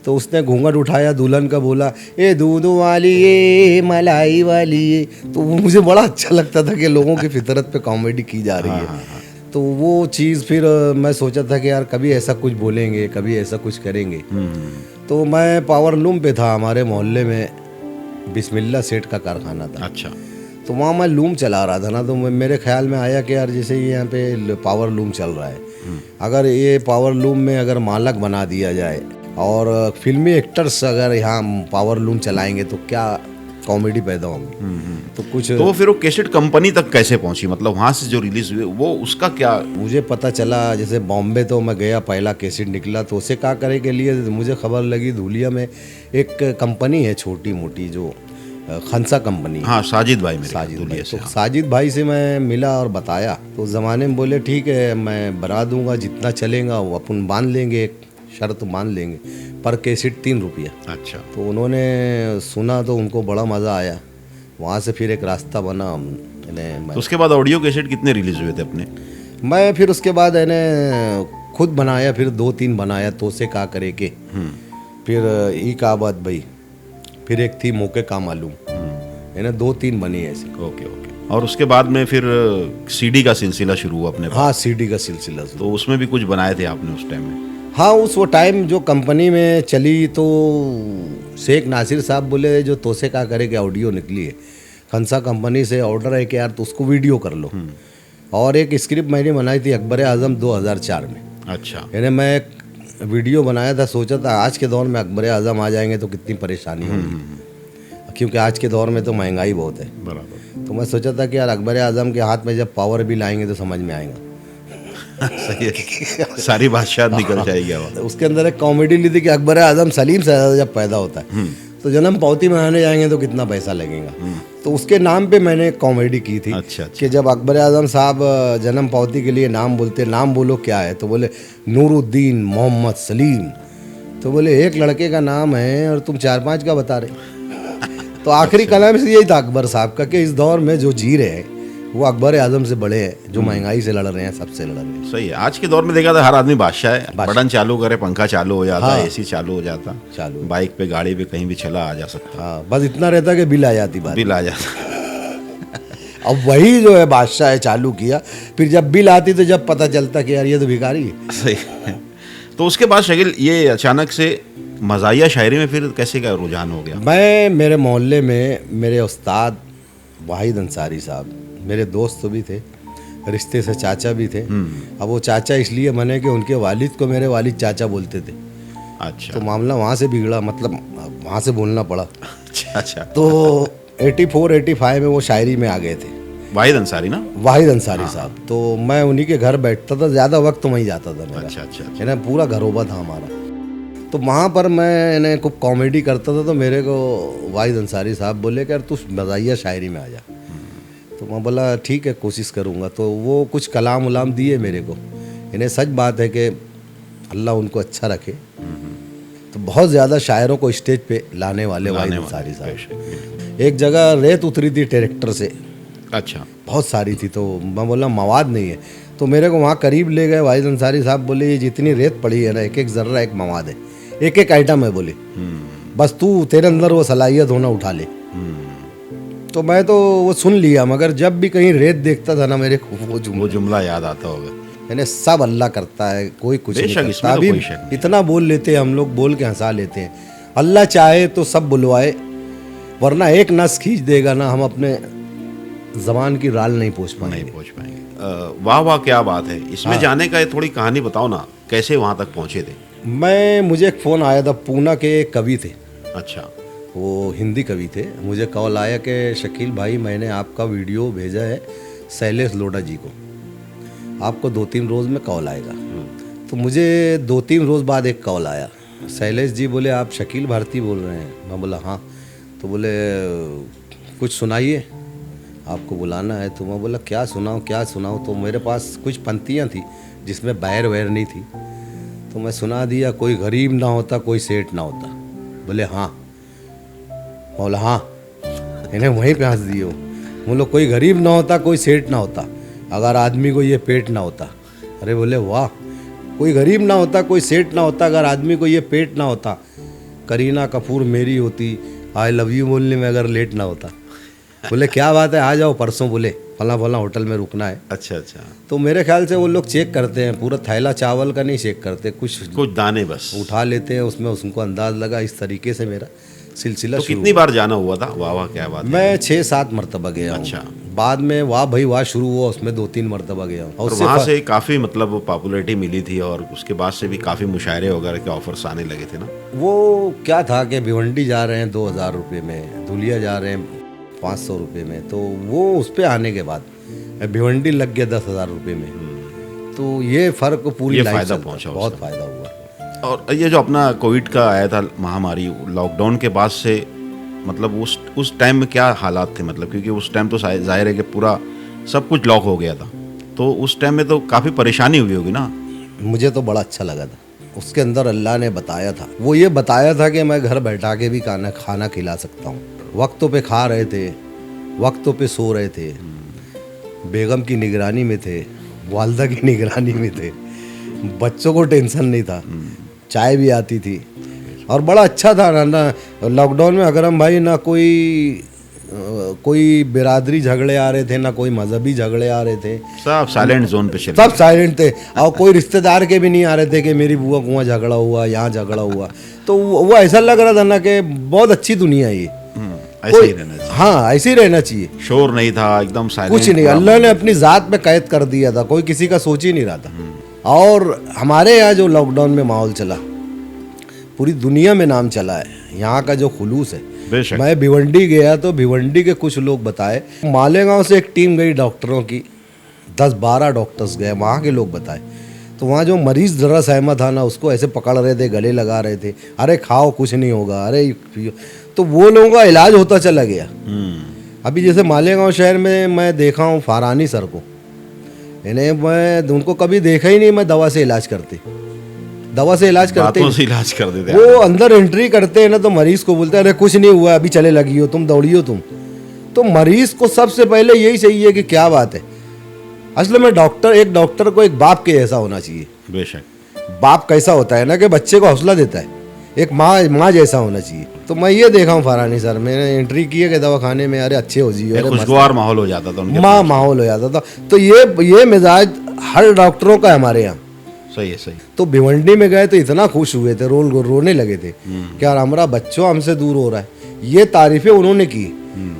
तो उसने घूंघट उठाया, दुल्हन का बोला ए दूध वाली ये मलाई वाली ये। तो वो मुझे बड़ा अच्छा लगता था कि लोगों की फितरत पे कॉमेडी की जा रही है। तो वो चीज़ फिर मैं सोचा था कि यार कभी ऐसा कुछ बोलेंगे, कभी ऐसा कुछ करेंगे। तो मैं पावर लूम पे था, हमारे मोहल्ले में बिस्मिल्ला सेठ का कारखाना था। अच्छा, तो वहाँ मैं लूम चला रहा था ना, तो मेरे ख्याल में आया कि यार जैसे ये यहाँ पे पावर लूम चल रहा है, अगर ये पावर लूम में अगर मालक बना दिया जाए और फिल्मी एक्टर्स अगर यहाँ पावर लूम चलाएंगे तो क्या कॉमेडी पैदा होंगी। तो कुछ तो फिर वो कैसेट कंपनी तक कैसे पहुंची? मतलब वहाँ से जो रिलीज हुए वो उसका क्या? मुझे पता चला, जैसे बॉम्बे तो मैं गया, पहला कैसेट निकला, तो उसे क्या करे के लिए मुझे खबर लगी धुलिया में एक कंपनी है छोटी मोटी, जो खंसा कंपनी। हाँ, साजिद भाई, मेरे साजिद भाई। दुलिया से, तो हाँ। साजिद भाई से मैं मिला और बताया, तो उस ज़माने में बोले ठीक है मैं बना दूंगा, जितना चलेगा वो अपन बांध लेंगे, एक शर्त बांध लेंगे, पर कैसेट 3 रुपया। अच्छा, तो उन्होंने सुना तो उनको बड़ा मज़ा आया, वहाँ से फिर एक रास्ता बना। तो उसके बाद ऑडियो कैसेट कितने रिलीज हुए थे अपने? मैं फिर उसके बाद खुद बनाया, फिर 2-3 बनाया, तो से का करे के, फिर ई का बात भाई, फिर एक थी मौके का मालूम, 2-3 बनी ऐसे। ओके। और उसके बाद में फिर सीडी का सिलसिला शुरू हुआ अपने पास। हाँ, सीडी का सिलसिला। तो उसमें भी कुछ बनाए थे आपने उस टाइम में? हाँ, उस वो टाइम जो कंपनी में चली तो शेख नासिर साहब बोले जो तोसे का करे कि ऑडियो निकली है, खंसा कंपनी से ऑर्डर है कि यार तो उसको वीडियो कर लो। और एक स्क्रिप्ट मैंने बनाई थी अकबर आज़म 2004 में। अच्छा। यानी मैं एक वीडियो बनाया था, सोचा था आज के दौर में अकबर आज़म आ जाएंगे तो कितनी परेशानी होगी, क्योंकि आज के दौर में तो महंगाई बहुत है। बराबर। तो मैं सोचा था कि यार अकबर आज़म के हाथ में जब पावर भी लाएंगे तो समझ में आएगा। सही है, सारी बादशाह निकल जाएगी आवाज़। तो उसके अंदर एक कॉमेडी ली थी कि अकबर आज़म सलीम शहजादा जब पैदा होता है तो जन्म पावती मनाने जाएंगे तो कितना पैसा लगेगा। तो उसके नाम पे मैंने एक कॉमेडी की थी। अच्छा। कि जब अकबर आज़म साहब जन्म पावती के लिए नाम बोलते, नाम बोलो क्या है, तो बोले नूरुद्दीन मोहम्मद सलीम। तो बोले एक लड़के का नाम है और तुम 4-5 का बता रहे। तो आखिरी कलाम से यही था अकबर साहब का कि इस दौर में जो जी रहे हैं वो अकबर आज़म से बड़े हैं, जो महंगाई से लड़ रहे हैं, सबसे लड़ रहे हैं। सही है। आज के दौर में देखा था हर आदमी बादशाह है, बटन चालू करे पंखा चालू हो जाता, हाँ। एसी चालू हो जाता, चालू। बाइक पे गाड़ी पे कहीं भी चला आ जा सकता, हाँ, बस इतना रहता कि बिल आ जाती बात। बिल आ जाता। अब वही जो है बादशाह है चालू किया, फिर जब बिल आती तो जब पता चलता कि यार ये तो भिखारी है। सही है। तो उसके बाद शकील ये अचानक से मज़ाहिया शायरी में फिर कैसे का रुझान हो गया? मैं मेरे मोहल्ले में मेरे उस्ताद वाहिद अंसारी साहब, मेरे दोस्त भी थे, रिश्ते से चाचा भी थे। अब वो चाचा इसलिए बने कि उनके वालिद को मेरे वालिद चाचा बोलते थे। अच्छा। तो मामला वहाँ से बिगड़ा, मतलब वहाँ से बोलना पड़ा। अच्छा। तो 84-85 में वो शायरी में आ गए थे, वाहिद अंसारी ना? वाहिद अंसारी साहब। तो मैं उन्हीं के घर बैठता था, ज़्यादा वक्त वहीं जाता था मेरा। अच्छा। है ना, पूरा घरोबा था हमारा। तो वहाँ पर मैं इन्हें खूब कॉमेडी करता था, तो मेरे को वाहिद अंसारी साहब बोले कि यार तू मज़ाहिया शायरी में आ जा। तो मैं बोला ठीक है, कोशिश करूँगा। तो वो कुछ कलाम उलाम दिए मेरे को। इन्हें सच बात है कि अल्लाह उनको अच्छा रखे, तो बहुत ज़्यादा शायरों को स्टेज पे लाने वाले वाहिद अंसारी साहब। एक जगह रेत उतरी थी ट्रैक्टर से, अच्छा। बहुत सारी थी, तो मैं बोला मवाद नहीं है। तो मेरे को वहाँ करीब ले गए वाहिद अंसारी साहब, बोले ये जितनी रेत पड़ी है ना, एक एक ज़र्रा एक मवाद है, एक एक आइटम है, बोले बस तू तेरे अंदर वो सलाहियत होना उठा ले। तो मैं तो वो सुन लिया, मगर जब भी कहीं रेत देखता था ना मेरे को वो जुमला याद आता होगा। यानी सब अल्लाह करता है, कोई कुछ नहीं बेशक, करता। इसमें तो अभी कोई शक नहीं। इतना बोल लेते हैं हम लोग, बोल के हंसा लेते हैं। अल्लाह चाहे तो सब बुलवाए, वरना एक नस खींच देगा ना, हम अपने जबान की राल नहीं पहुँच नहीं पाएंगे। पहुंच पाएंगे। वाह वाह, क्या बात है। इसमें जाने का थोड़ी कहानी बताओ ना, कैसे वहां तक पहुंचे थे? मुझे एक फ़ोन आया था, पूना के एक कवि थे, अच्छा। वो हिंदी कवि थे। मुझे कॉल आया कि शकील भाई मैंने आपका वीडियो भेजा है शैलेश लोढ़ा जी को, आपको 2-3 रोज़ में कॉल आएगा। तो मुझे 2-3 रोज़ बाद एक कॉल आया, शैलेश जी बोले आप शकील भारती बोल रहे हैं? मैं बोला हाँ। तो बोले कुछ सुनाइए, आपको बुलाना है। तो मैं बोला क्या सुनाऊँ। तो मेरे पास कुछ पंक्तियाँ थी जिसमें बैर वैर नहीं थी, तो मैं सुना दिया, कोई गरीब ना होता कोई सेठ ना होता। बोले हाँ। बोला हाँ, इन्हें वहीं पे हंस दिए। बोलो कोई गरीब ना होता कोई सेठ ना होता, अगर आदमी को ये पेट ना होता। अरे बोले वाह, कोई गरीब ना होता कोई सेठ ना होता, अगर आदमी को ये पेट ना होता, करीना कपूर मेरी होती, आई लव यू बोलने में अगर लेट ना होता। बोले क्या बात है, आ जाओ परसों, बोले फला फला होटल में रुकना है। अच्छा। तो मेरे ख्याल से वो लोग चेक करते हैं, पूरा थैला चावल का नहीं चेक करते, कुछ दाने बस उठा लेते हैं उसमें, उसको अंदाज लगा। इस तरीके से मेरा सिलसिला तो शुरू कितनी बार जाना हुआ था? वाह वाह, क्या बात है। मैं 6-7 मरतबा गया हूँ। अच्छा। बाद में वाह भाई वाह शुरू हुआ, उसमें 2-3 मरतबा गया हूँ। और वहाँ से काफ़ी मतलब पॉपुलैरिटी मिली थी, और उसके बाद से भी काफ़ी मुशायरे वगैरह के ऑफर्स आने लगे थे ना? वो क्या था कि भिवंडी जा रहे हैं 2000 रुपये में, धुलिया जा रहे हैं 500 रुपये में, तो वो उस पर आने के बाद भिवंडी लग गया 10,000 रुपये में। तो ये फ़र्क पूरी ये लाइफ फ़ायदा चलता, पहुंचा, बहुत फ़ायदा हुआ। और ये जो अपना कोविड का आया था महामारी, लॉकडाउन के बाद से मतलब उस टाइम में क्या हालात थे? मतलब क्योंकि उस टाइम तो जाहिर है कि पूरा सब कुछ लॉक हो गया था, तो उस टाइम में तो काफ़ी परेशानी हुई होगी ना? मुझे तो बड़ा अच्छा लगा था। उसके अंदर अल्लाह ने बताया था, वो ये बताया था कि मैं घर बैठा के भी खाना खिला सकता हूँ। वक्तों पे खा रहे थे, वक्तों पे सो रहे थे, बेगम की निगरानी में थे, वालदा की निगरानी में थे, बच्चों को टेंशन नहीं था, चाय भी आती थी, और बड़ा अच्छा था ना। लॉकडाउन में अकरम भाई ना कोई कोई बिरादरी झगड़े आ रहे थे, ना कोई मजहबी झगड़े आ रहे थे, सब साइलेंट जोन पे चले। सब साइलेंट थे। और कोई रिश्तेदार के भी नहीं आ रहे थे कि मेरी बुआ को वहाँ झगड़ा हुआ, यहाँ झगड़ा हुआ। तो वो ऐसा लग रहा था ना कि बहुत अच्छी दुनिया है ये। ऐसे ही रहना चाहिए। हाँ, ऐसे ही रहना चाहिए। शोर नहीं था, एकदम साइलेंट। कुछ नहीं, अल्लाह ने अपनी ज़ात में कैद कर दिया था, कोई किसी का सोच ही नहीं रहा था। और हमारे यहाँ जो लॉकडाउन में माहौल चला, पूरी दुनिया में नाम चला है यहाँ का जो खुलूस है। बेशक। मैं भिवंडी गया तो भिवंडी के कुछ लोग बताए, मालेगांव से एक टीम गई डॉक्टरों की, 10-12 डॉक्टर्स गए, वहाँ के लोग बताए। तो वहाँ जो मरीज़ ज़रा सहमा था ना, उसको ऐसे पकड़ रहे थे, गले लगा रहे थे, अरे खाओ कुछ नहीं होगा, अरे पियो। तो वो लोगों का इलाज होता चला गया। अभी जैसे मालेगांव शहर में मैं देखा हूँ फारानी सर को, इन्हें मैं उनको कभी देखा ही नहीं मैं दवा से इलाज करते बातों से इलाज कर देते। वो अंदर एंट्री करते हैं ना तो मरीज को बोलते हैं अरे कुछ नहीं हुआ, अभी चले लगी हो तुम, दौड़ियो तुम। तो मरीज को सबसे पहले यही चाहिए कि क्या बात है। असल में एक डॉक्टर को एक बाप के जैसा होना चाहिए। बेशक। बाप कैसा होता है ना कि बच्चे को हौसला देता है, एक माँ जैसा होना चाहिए। तो मैं ये देखा हूँ फारानी सर, मैंने एंट्री की है कि दवाखाने में, अरे अच्छे हो जी, खुशगवार माहौल हो जाता था उनके माहौल हो जाता था। तो ये मिजाज हर डॉक्टरों का है हमारे यहाँ। सही है, सही। तो भिवंडी में गए तो इतना खुश हुए थे, रोने लगे थे कि यार हमारा बच्चों हमसे दूर हो रहा है। ये तारीफें उन्होंने की।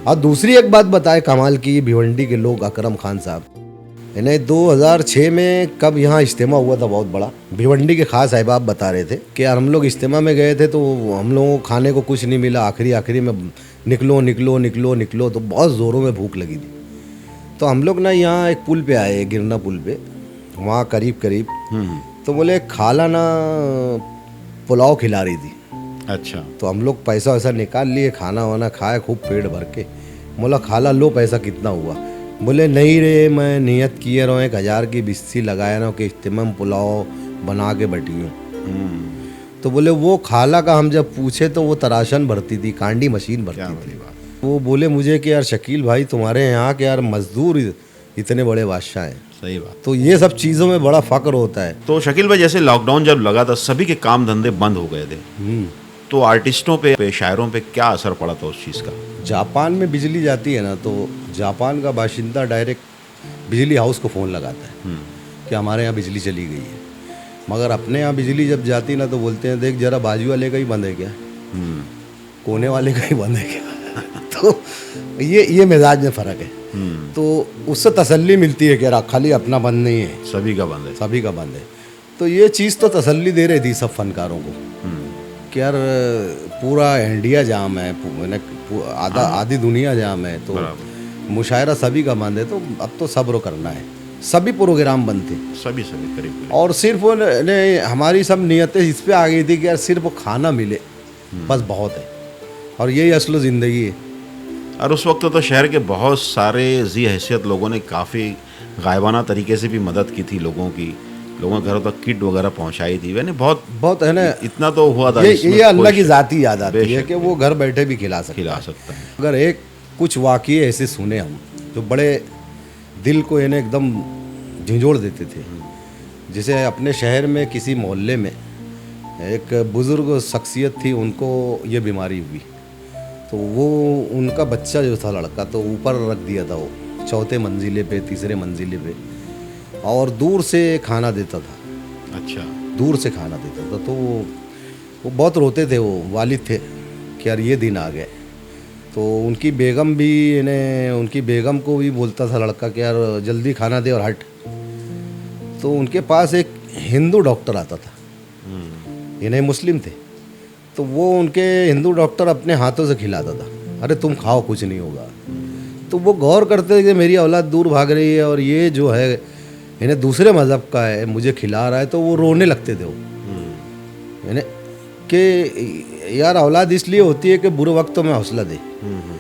और दूसरी एक बात बताए कमाल की, भिवंडी के लोग, अकरम खान साहब, इन्हें 2006 में कब यहाँ इज्तिमा हुआ था बहुत बड़ा, भिवंडी के खास अहबाब बता रहे थे कि यार हम लोग इज्तिमा में गए थे तो हम लोगों को खाने को कुछ नहीं मिला, आखिरी में निकलो तो बहुत ज़ोरों में भूख लगी थी। तो हम लोग ना यहाँ एक पुल पे आए, गिरना पुल पे, वहाँ करीब तो बोले खाला ना पुलाव खिला रही थी। अच्छा। तो हम लोग पैसा वैसा निकाल लिए, खाना वाना खाए खूब पेट भर के। बोला खाला लो पैसा कितना हुआ? बोले नहीं रे, मैं नियत किए रहो 1000 की बिस्सी लगाया ना कि इज्तिमा में पुलाव बना के बैठी हूँ। तो बोले वो खाला का हम जब पूछे तो वो तराशन भरती थी, कांडी मशीन भरती थी। वो बोले मुझे कि यार शकील भाई तुम्हारे यहाँ के यार मजदूर इतने बड़े बादशाह हैं। सही बात। तो ये सब चीज़ों में बड़ा फक्र होता है। तो शकील भाई, जैसे लॉकडाउन जब लगा था सभी के काम धंधे बंद हो गए थे, तो आर्टिस्टों पे शायरों पे क्या असर पड़ा था उस चीज़ का? जापान में बिजली जाती है ना, तो जापान का बाशिंदा डायरेक्ट बिजली हाउस को फ़ोन लगाता है कि हमारे यहाँ बिजली चली गई है। मगर अपने यहाँ बिजली जब जाती ना तो बोलते हैं देख जरा बाजू वाले का ही बंद है क्या, कोने वाले का ही बंद है क्या। तो ये मिजाज में फ़र्क है। तो उससे तसल्ली मिलती है कि यार खाली अपना बंद नहीं है, सभी का बंद है, सभी का बंद है। तो ये चीज़ तो तसल्ली दे रही थी सब फनकारों को कि यार पूरा इंडिया जाम है, आधी दुनिया जाम है, तो मुशायरा सभी का बंद है। तो अब तो सब्र करना है। सभी प्रोग्राम बंद थे, सभी करीब। और सिर्फ हमारी सब नियतें इस पे आ गई थी कि यार सिर्फ खाना मिले बस बहुत है, और यही असल ज़िंदगी है। और उस वक्त तो शहर के बहुत सारे जी हैसियत लोगों ने काफ़ी गायबाना तरीके से भी मदद की थी, लोगों के घरों तक किट वगैरह पहुंचाई थी। यानी बहुत है ना, इतना तो हुआ था। ये अल्लाह की ज़ाती याद आती है कि वो घर बैठे भी खिला सकता है। अगर एक कुछ वाक़ये ऐसे सुने हम जो बड़े दिल को इन्हें एकदम झिंझोड़ देते थे। जैसे अपने शहर में किसी मोहल्ले में एक बुज़ुर्ग शख्सियत थी, उनको ये बीमारी हुई, तो वो उनका बच्चा जो था लड़का, तो ऊपर रख दिया था वो 4थे मंजिले पे, 3रे मंजिले पे, और दूर से खाना देता था। अच्छा। दूर से खाना देता था। तो वो बहुत रोते थे, वो वालिद थे कि यार ये दिन आ गए। तो उनकी बेगम को भी बोलता था लड़का कि यार जल्दी खाना दे और हट। तो उनके पास एक हिंदू डॉक्टर आता था, इन्हें मुस्लिम थे, तो वो उनके हिंदू डॉक्टर अपने हाथों से खिलाता था, अरे तुम खाओ कुछ नहीं होगा। तो वो गौर करते थे कि मेरी औलाद दूर भाग रही है और ये जो है इन्हें दूसरे मज़हब का है, मुझे खिला रहा है। तो वो रोने लगते थे वो, यानी कि यार औलाद इसलिए होती है कि बुरे वक्तों में हौसला दे।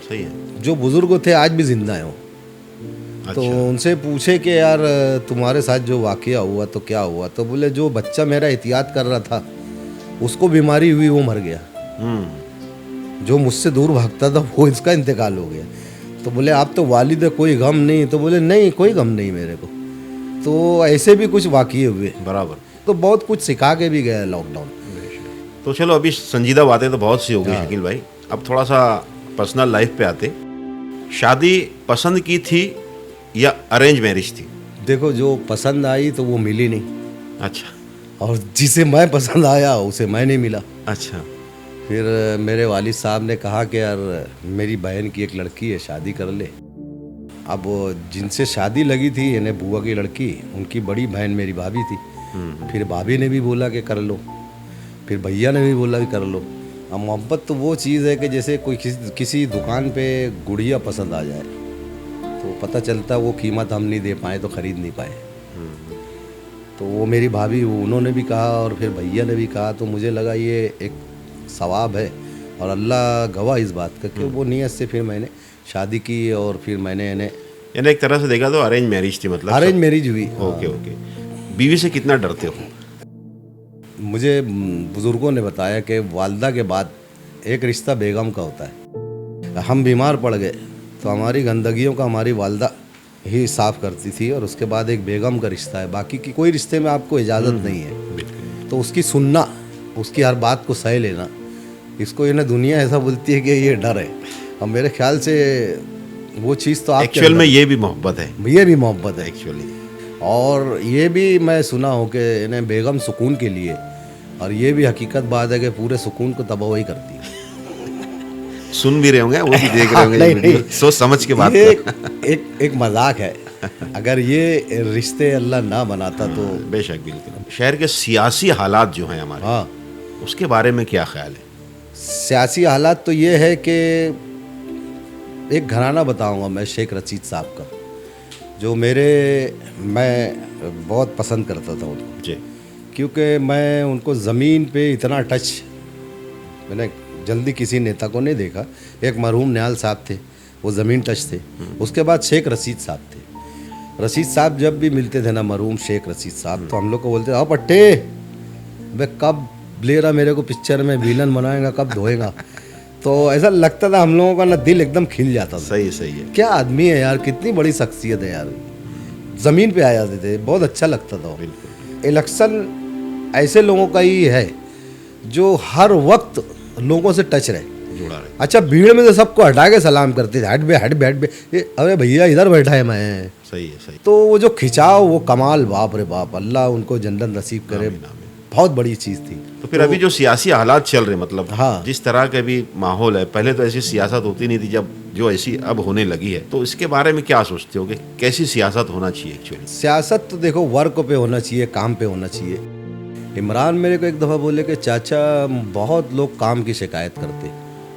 सही है। जो बुज़ुर्ग थे आज भी ज़िंदा हैं वो। अच्छा। तो उनसे पूछे कि यार तुम्हारे साथ जो वाक़या हुआ तो क्या हुआ? तो बोले जो बच्चा मेरा एहतियात कर रहा था उसको बीमारी हुई, वो मर गया। जो मुझसे दूर भागता था वो इसका इंतकाल हो गया। तो बोले आप तो वालिद है, कोई गम नहीं? तो बोले नहीं, कोई गम नहीं मेरे को। तो ऐसे भी कुछ वाक़ये हुए बराबर। तो बहुत कुछ सिखा के भी गया लॉकडाउन। तो चलो, अभी संजीदा बातें तो बहुत सी हो गई शकील भाई, अब थोड़ा सा पर्सनल लाइफ पे आते। शादी पसंद की थी या अरेंज मैरिज थी? देखो, जो पसंद आई तो वो मिली नहीं, अच्छा और जिसे मैं पसंद आया उसे मैं नहीं मिला। अच्छा। फिर मेरे वालिद साहब ने कहा कि यार मेरी बहन की एक लड़की है, शादी कर ले। अब जिनसे शादी लगी थी, यानी बुआ की लड़की, उनकी बड़ी बहन मेरी भाभी थी। फिर भाभी ने भी बोला कि कर लो, फिर भैया ने भी बोला कि कर लो। अब मोहब्बत तो वो चीज़ है कि जैसे कोई किसी दुकान पे गुड़िया पसंद आ जाए तो पता चलता वो कीमत हम नहीं दे पाए तो ख़रीद नहीं पाए। तो वो मेरी भाभी, उन्होंने भी कहा और फिर भैया ने भी कहा, तो मुझे लगा ये एक सवाब है और अल्लाह गवाह इस बात का कि वो नीयत से फिर मैंने शादी की और फिर मैंने इन्हें यानी एक तरह से देखा तो अरेंज मैरिज थी, मतलब अरेंज मैरिज हुई। Okay okay. बीवी से कितना डरते हो? मुझे बुज़ुर्गों ने बताया कि वालदा के बाद एक रिश्ता बेगम का होता है। हम बीमार पड़ गए तो हमारी गंदगियों का हमारी वालदा ही साफ़ करती थी, और उसके बाद एक बेगम का रिश्ता है, बाकी की कोई रिश्ते में आपको इजाज़त नहीं है। तो उसकी सुनना, उसकी हर बात को सह लेना, इसको ये ना दुनिया ऐसा बोलती है कि ये डर है, और मेरे ख्याल से वो चीज़ तो एक्चुअल में ये भी मोहब्बत है। ये भी मोहब्बत है एक्चुअली। और ये भी मैं सुना हूँ कि इन्हें बेगम सुकून के लिए, और ये भी हकीकत बात है कि पूरे सुकून को तबाही करती है। सुन भी रहे होंगे, वो भी देख रहे होंगे नहीं, ये वीडियो, नहीं। सोच समझ के बात ये कर। एक मजाक है। अगर ये रिश्ते अल्लाह ना बनाता तो बेशक, बिल्कुल। शहर के सियासी हालात जो हैं हमारे, हाँ, उसके बारे में क्या ख्याल है? सियासी हालात तो ये है कि एक घराना बताऊंगा मैं, शेख रशीद साहब का, जो मैं बहुत पसंद करता था उनको जी। क्योंकि मैं उनको ज़मीन पे इतना टच मैंने जल्दी किसी नेता को नहीं देखा। एक मरहूम निहाल साहब थे, वो ज़मीन टच थे। उसके बाद शेख रशीद साहब थे। रशीद साहब जब भी मिलते थे ना, मरहूम शेख रशीद साहब, तो हम लोग को बोलते, आओ पट्टे, वे कब ले रहा मेरे को पिक्चर में विलन बनाएगा, कब धोएगा। तो ऐसा लगता था हम लोगों का ना दिल एकदम खिल जाता था। सही सही है। क्या आदमी है यार, कितनी बड़ी शख्सियत है यार। ज़मीन पे आ जाते थे, बहुत अच्छा लगता था। बिल्कुल। इलेक्शन ऐसे लोगों का ही है जो हर वक्त लोगों से टच रहे, जुड़ा रहे। अच्छा, भीड़ में तो सबको हटा के सलाम करते थे, हट बे हट बे हट बे, अरे भैया इधर बैठा है मैं। सही है, सही। तो वो जो खिंचाव, वो कमाल, बाप रे बाप, अल्लाह उनको जन्नत नसीब करे। आमीन, आमीन। बहुत बड़ी चीज़ थी। तो फिर अभी जो सियासी हालात चल रहे, मतलब हाँ। जिस तरह का भी माहौल है, पहले तो ऐसी सियासत होती नहीं थी, जब जो ऐसी अब होने लगी है, तो इसके बारे में क्या सोचते हो कि कैसी सियासत होना चाहिए एक्चुअली? सियासत तो देखो वर्क पे होना चाहिए, काम पे होना चाहिए। इमरान मेरे को एक दफ़ा बोले कि चाचा बहुत लोग काम की शिकायत करते,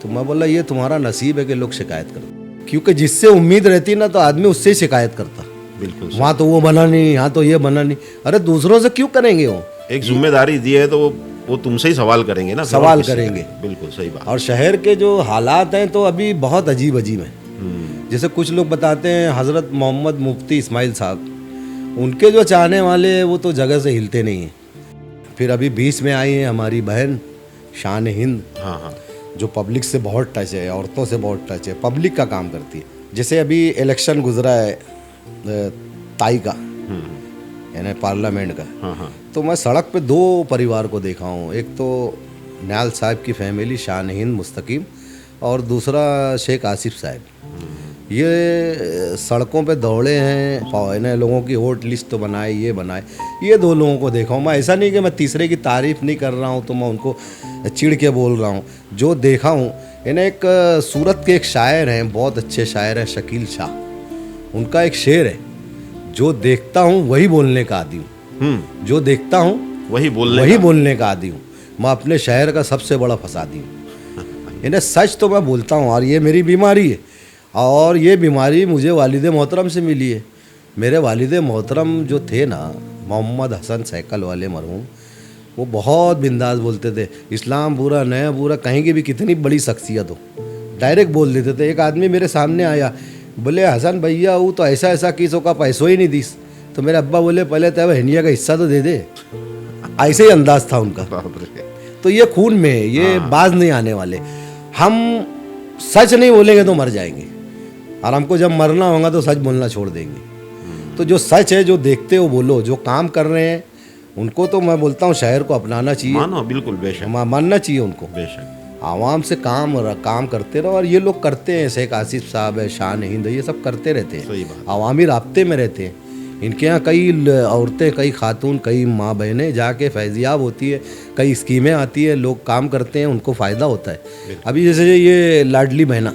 तो मैं बोला ये तुम्हारा नसीब है कि लोग शिकायत करते, क्योंकि जिससे उम्मीद रहती ना तो आदमी उससे ही शिकायत करता। बिल्कुल। वहाँ तो वो बना नहीं, यहाँ तो ये बना नहीं, अरे दूसरों से क्यों करेंगे वो? एक जिम्मेदारी दी है तो वो तुमसे ही सवाल करेंगे ना, सवाल करेंगे। बिल्कुल सही बात। और शहर के जो हालात हैं तो अभी बहुत अजीब अजीब हैं। जैसे कुछ लोग बताते हैं हज़रत मोहम्मद मुफ्ती इस्माइल साहब, उनके जो चाहने वाले हैं वो तो जगह से हिलते नहीं हैं। फिर अभी बीच में आई है हमारी बहन शान हिंद, हाँ हाँ, जो पब्लिक से बहुत टच है, औरतों से बहुत टच है, पब्लिक का काम करती है। जैसे अभी इलेक्शन गुजरा है ताई का, यानी पार्लियामेंट का, हाँ हाँ, तो मैं सड़क पे दो परिवार को देखा हूँ। एक तो निहाल साहब की फैमिली, शान हिंद मुस्तकीम, और दूसरा शेख आसिफ साहब। ये सड़कों पे दौड़े हैं, इन्हें लोगों की वोट लिस्ट तो बनाए, ये बनाए। ये दो लोगों को देखा हूँ मैं। ऐसा नहीं कि मैं तीसरे की तारीफ़ नहीं कर रहा हूँ तो मैं उनको चिढ़ के बोल रहा हूँ। जो देखा हूँ, इन्हें एक सूरत के एक शायर हैं, बहुत अच्छे शायर हैं, शकील शाह। उनका एक शेर है, जो देखता हूँ वही बोलने का आदी हूँ। जो देखता हूँ वही बोलने का आदी हूँ। मैं अपने शहर का सबसे बड़ा फसादी हूँ। इन्हें सच तो मैं बोलता हूँ, और ये मेरी बीमारी है, और ये बीमारी मुझे वालिद मोहतरम से मिली है। मेरे वालिद मोहतरम जो थे ना, मोहम्मद हसन सैकल वाले मरहूम, वो बहुत बिंदास बोलते थे, इस्लाम बुरा नया बुरा, कहीं की भी कितनी बड़ी शख्सियत हो डायरेक्ट बोल देते थे। एक आदमी मेरे सामने आया, बोले हसन भैया वो तो ऐसा ऐसा किसों का पैसों ही नहीं दीस। तो मेरे अब्बा बोले पहले तो हिंडिया का हिस्सा तो दे दे। ऐसे ही अंदाज था उनका। तो ये खून में है, ये बाज नहीं आने वाले। हम सच नहीं बोलेंगे तो मर जाएंगे, और हमको जब मरना होगा तो सच बोलना छोड़ देंगे। तो जो सच है, जो देखते हो बोलो, जो काम कर रहे हैं उनको तो मैं बोलता हूँ शहर को अपनाना चाहिए। मानो, बिल्कुल, बेशक मानना चाहिए उनको। बेशक। आवाम से काम करते रहो। और ये लोग करते हैं, शेख आसिफ साहब है, शान हिंद है, ये सब करते रहते सही हैं, बात। अवामी राब्ते में रहते हैं। इनके यहाँ कई औरतें, कई खातून, कई माँ बहनें जाके फैज़याब होती है, कई स्कीमें आती है, लोग काम करते हैं, उनको फ़ायदा होता है। अभी जैसे ये लाडली बहना,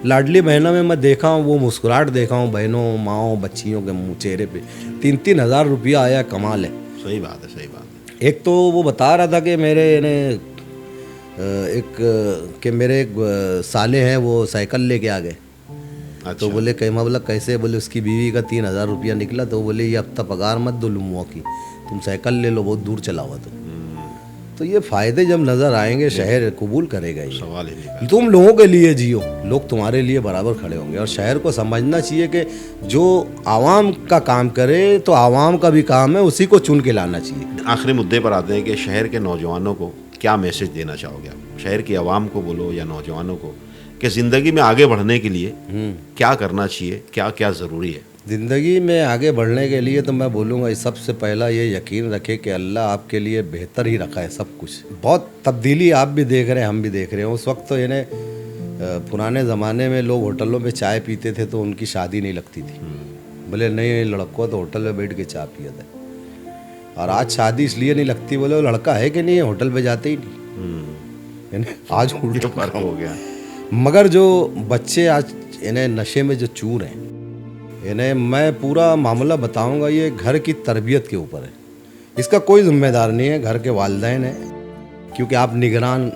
लाडली बहना में मैं देखा हूँ, वो मुस्कुराहट देखा हूँ बहनों, माँओं, बच्चियों के मुँह चेहरे पे 3-3 हज़ार रुपया आया, कमाल है। सही बात है, सही बात है। एक तो वो बता रहा था कि मेरे एक साले हैं, वो साइकिल लेके आ गए। अच्छा। तो बोले कहीं बोला कैसे, बोले उसकी बीवी का 3,000 रुपया निकला। तो बोले ये हफ्ता पगार मत दो लुमुआ की, तुम साइकिल ले लो, बहुत दूर चला हुआ तो ये फ़ायदे जब नज़र आएंगे शहर कबूल करेगा ही। सवाल ही नहीं। तुम लोगों के लिए जियो, लोग तुम्हारे लिए बराबर खड़े होंगे। और शहर को समझना चाहिए कि जो आवाम का काम करे तो आवाम का भी काम है, उसी को चुन के लाना चाहिए। आखिरी मुद्दे पर आते हैं कि शहर के नौजवानों को क्या मैसेज देना चाहोगे आप? शहर की आवाम को बोलो या नौजवानों को, कि ज़िंदगी में आगे बढ़ने के लिए क्या करना चाहिए, क्या क्या ज़रूरी है? ज़िंदगी में आगे बढ़ने के लिए तो मैं बोलूँगा सबसे पहला ये यकीन रखें कि अल्लाह आपके लिए बेहतर ही रखा है सब कुछ। बहुत तब्दीली आप भी देख रहे हैं, हम भी देख रहे हैं। उस वक्त तो यानी पुराने ज़माने में लोग होटलों में चाय पीते थे तो उनकी शादी नहीं लगती थी, बोले नहीं लड़कों तो होटल में बैठ के चाय पिया था। और आज शादी इसलिए नहीं लगती, बोले वो लड़का है कि नहीं है, होटल पे जाते ही नहीं। आज उल्टा फर्क हो गया। मगर जो बच्चे आज इन्हें नशे में जो चूर हैं, इन्हें मैं पूरा मामला बताऊंगा, ये घर की तरबियत के ऊपर है। इसका कोई जिम्मेदार नहीं है, घर के वालिदैन हैं, क्योंकि आप निगरान,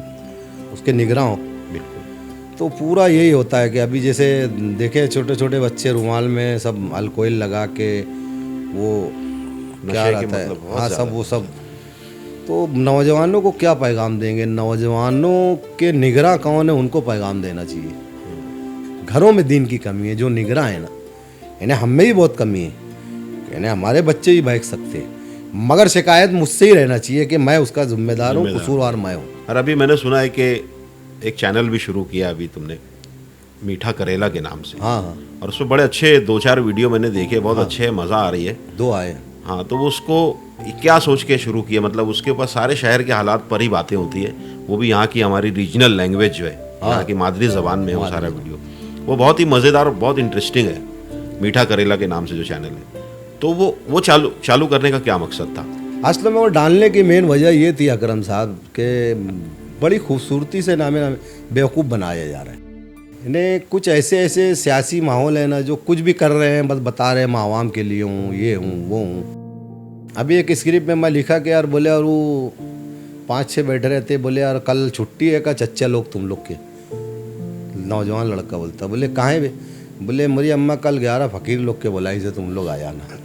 उसके निगरान हो। बिल्कुल। तो पूरा यही होता है कि अभी जैसे देखे छोटे छोटे बच्चे रुमाल में सब अल्कोहल लगा के वो क्या रहता है, हाँ सब वो सब। तो नौजवानों को क्या पैगाम देंगे? नौजवानों के निगरां कौन है, उनको पैगाम देना चाहिए। घरों में दीन की कमी है, जो निगरां है ना, इन्हें हम में भी बहुत कमी है, इन्हें हमारे बच्चे भी बहक सकते हैं, मगर शिकायत मुझसे ही रहना चाहिए कि मैं उसका जिम्मेदार हूँ, कसूरवार मैं हूँ। और अभी मैंने सुना है कि एक चैनल भी शुरू किया अभी तुमने, मीठा करेला के नाम से। हाँ हाँ, और उसमें बड़े अच्छे 2-4 वीडियो मैंने देखे, बहुत अच्छे, मज़ा आ रही है। 2 आए। हाँ, तो वो उसको क्या सोच के शुरू किया? मतलब उसके ऊपर सारे शहर के हालात पर ही बातें होती है, वो भी यहाँ की हमारी रीजनल लैंग्वेज जो है, यहाँ की मादरी ज़बान में वो सारा वीडियो, वो बहुत ही मज़ेदार और बहुत इंटरेस्टिंग है। मीठा करेला के नाम से जो चैनल है, तो वो चालू करने का क्या मकसद था? असल में वो डालने की मेन वजह ये थी अकरम साहब के बड़ी खूबसूरती से नामे बेवकूफ़ बनाया जा रहा है। इन्हें कुछ ऐसे सियासी माहौल है ना, जो कुछ भी कर रहे हैं बस बता रहे हैं मैं आवाम के लिए हूँ, ये हूँ, वो हूँ। अभी एक स्क्रिप्ट में मैं लिखा कि यार बोले, और वो 5-6 बैठे रहते, बोले यार कल छुट्टी है का चच्चा लोग तुम लोग के। नौजवान लड़का बोलता, बोले कहाँ है? बोले मेरी अम्मा कल 11 फ़कीर लोग के बुलाई से तुम लोग आ जाना।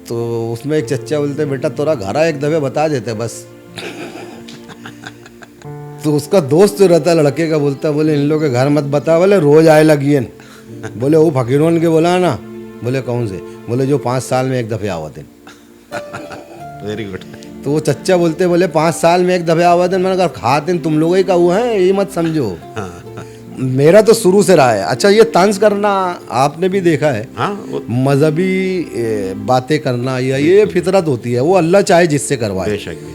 तो उसमें एक चच्चा बोलते, बेटा तोरा घरा एक दफ़े बता देते बस। तो उसका दोस्त जो रहता लड़के का बोलता, बोले इन लोग के घर मत बता, बोले रोज़ आए लगी। बोले वो फ़कीरों के बोला ना, बोले कौन से? बोले जो 5 साल में एक दफ़े आवाते। Very good. तो वो चच्चा बोलते, बोले 5 साल में एक दफ़े आवाते। मैंने कहा खाते तुम लोग ही का हुआ है, ये मत समझो। मेरा तो शुरू से रहा है। अच्छा, ये तंज करना आपने भी देखा है, हाँ, मजहबी बातें करना, या ये फितरत होती है, वो अल्लाह चाहे जिससे करवाए। बेशक।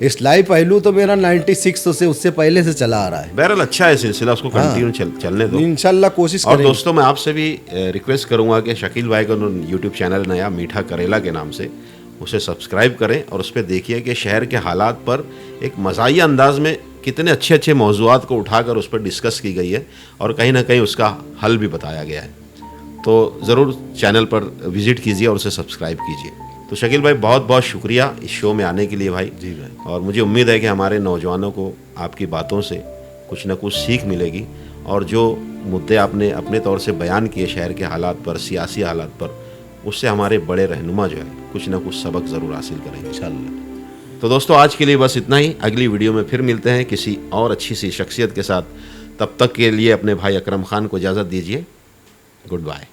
इस्लाही पहलू तो मेरा 96 से उससे पहले से चला आ रहा है। बहरहाल अच्छा है सिलसिला, उसको कंटिन्यू चलने दो, इंशाल्लाह कोशिश और करेंगे। दोस्तों मैं आपसे भी रिक्वेस्ट करूंगा कि शकील भाई का यूट्यूब चैनल नया मीठा करेला के नाम से, उसे सब्सक्राइब करें और उस पर देखिए कि शहर के हालात पर एक मज़ाहिया अंदाज में कितने अच्छे अच्छे मौज़ूआत को उठाकर उस पर डिस्कस की गई है, और कहीं ना कहीं उसका हल भी बताया गया है। तो ज़रूर चैनल पर विज़िट कीजिए और उसे सब्सक्राइब कीजिए। तो शकील भाई बहुत बहुत शुक्रिया इस शो में आने के लिए भाई। जी भाई। और मुझे उम्मीद है कि हमारे नौजवानों को आपकी बातों से कुछ ना कुछ सीख मिलेगी, और जो मुद्दे आपने अपने तौर से बयान किए शहर के हालात पर, सियासी हालात पर, उससे हमारे बड़े रहनुमा जो है कुछ ना कुछ सबक ज़रूर हासिल करेंगे इंशाअल्लाह। तो दोस्तों आज के लिए बस इतना ही। अगली वीडियो में फिर मिलते हैं किसी और अच्छी सी शख्सियत के साथ। तब तक के लिए अपने भाई अकरम खान को इजाज़त दीजिए। Good bye.